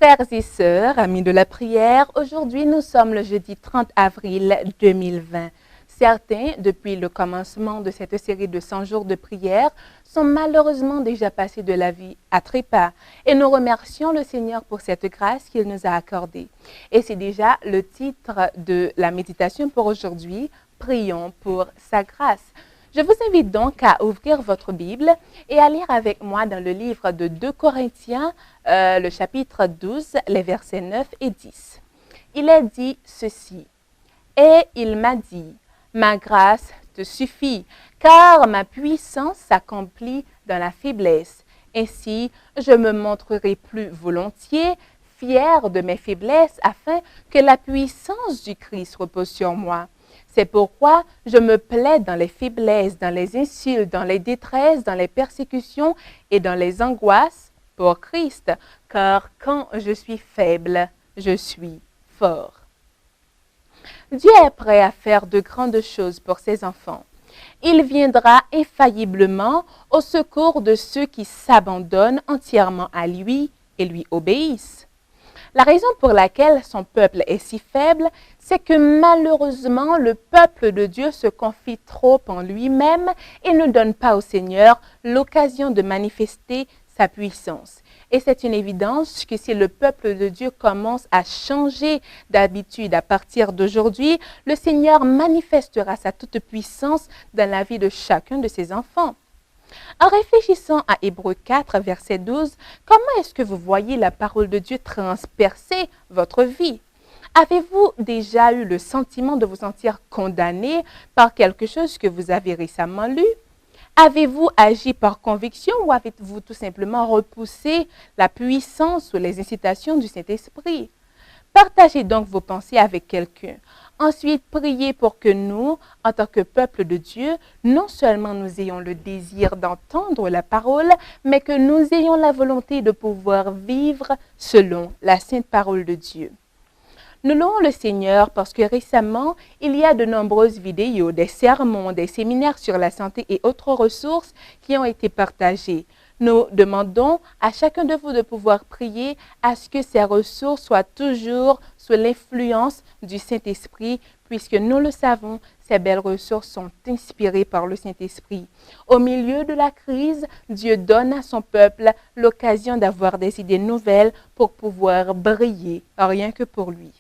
Frères et sœurs, amis de la prière, aujourd'hui nous sommes le jeudi 30 avril 2020. Certains, depuis le commencement de cette série de 100 jours de prière, sont malheureusement déjà passés de la vie à trépas et nous remercions le Seigneur pour cette grâce qu'il nous a accordée. Et c'est déjà le titre de la méditation pour aujourd'hui, Prions pour sa grâce. Je vous invite donc à ouvrir votre Bible et à lire avec moi dans le livre de 2 Corinthiens, le chapitre 12, les versets 9 et 10. Il est dit ceci, « Et il m'a dit, ma grâce te suffit, car ma puissance s'accomplit dans la faiblesse. Ainsi, je me montrerai plus volontiers fier de mes faiblesses afin que la puissance du Christ repose sur moi. C'est pourquoi je me plais dans les faiblesses, dans les insultes, dans les détresses, dans les persécutions et dans les angoisses pour Christ, car quand je suis faible, je suis fort. » Dieu est prêt à faire de grandes choses pour ses enfants. Il viendra infailliblement au secours de ceux qui s'abandonnent entièrement à lui et lui obéissent. La raison pour laquelle son peuple est si faible, c'est que malheureusement, le peuple de Dieu se confie trop en lui-même et ne donne pas au Seigneur l'occasion de manifester sa puissance. Et c'est une évidence que si le peuple de Dieu commence à changer d'habitude à partir d'aujourd'hui, le Seigneur manifestera sa toute-puissance dans la vie de chacun de ses enfants. En réfléchissant à Hébreux 4, verset 12, comment est-ce que vous voyez la parole de Dieu transpercer votre vie? Avez-vous déjà eu le sentiment de vous sentir condamné par quelque chose que vous avez récemment lu? Avez-vous agi par conviction ou avez-vous tout simplement repoussé la puissance ou les incitations du Saint-Esprit? Partagez donc vos pensées avec quelqu'un. Ensuite, priez pour que nous, en tant que peuple de Dieu, non seulement nous ayons le désir d'entendre la parole, mais que nous ayons la volonté de pouvoir vivre selon la sainte parole de Dieu. Nous louons le Seigneur parce que récemment, il y a de nombreuses vidéos, des sermons, des séminaires sur la santé et autres ressources qui ont été partagées. Nous demandons à chacun de vous de pouvoir prier à ce que ces ressources soient toujours sous l'influence du Saint-Esprit, puisque nous le savons, ces belles ressources sont inspirées par le Saint-Esprit. Au milieu de la crise, Dieu donne à son peuple l'occasion d'avoir des idées nouvelles pour pouvoir briller, rien que pour lui.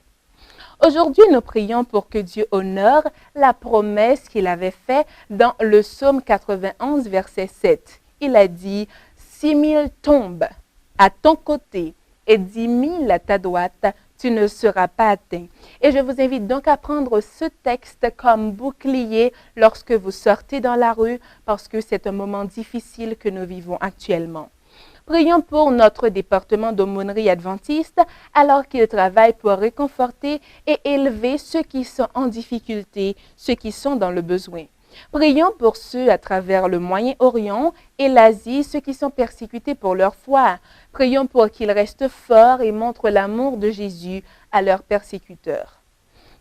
Aujourd'hui, nous prions pour que Dieu honore la promesse qu'il avait faite dans le psaume 91, verset 7. Il a dit, « 6 000 tombent à ton côté et 10 000 à ta droite, tu ne seras pas atteint. » Et je vous invite donc à prendre ce texte comme bouclier lorsque vous sortez dans la rue, parce que c'est un moment difficile que nous vivons actuellement. Prions pour notre département d'aumônerie adventiste alors qu'il travaille pour réconforter et élever ceux qui sont en difficulté, ceux qui sont dans le besoin. Prions pour ceux à travers le Moyen-Orient et l'Asie, ceux qui sont persécutés pour leur foi. Prions pour qu'ils restent forts et montrent l'amour de Jésus à leurs persécuteurs.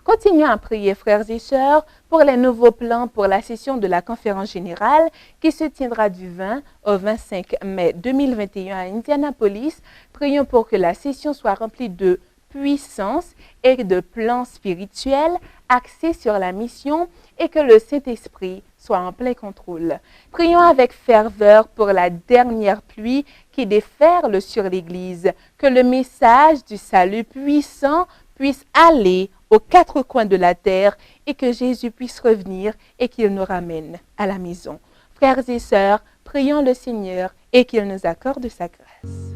Continuons à prier, frères et sœurs, pour les nouveaux plans pour la session de la conférence générale qui se tiendra du 20 au 25 mai 2021 à Indianapolis. Prions pour que la session soit remplie de puissance et de plans spirituels axés sur la mission et que le Saint-Esprit soit en plein contrôle. Prions avec ferveur pour la dernière pluie qui déferle sur l'Église, que le message du salut puissant puisse aller aux 4 coins de la terre et que Jésus puisse revenir et qu'il nous ramène à la maison. Frères et sœurs, prions le Seigneur et qu'il nous accorde sa grâce.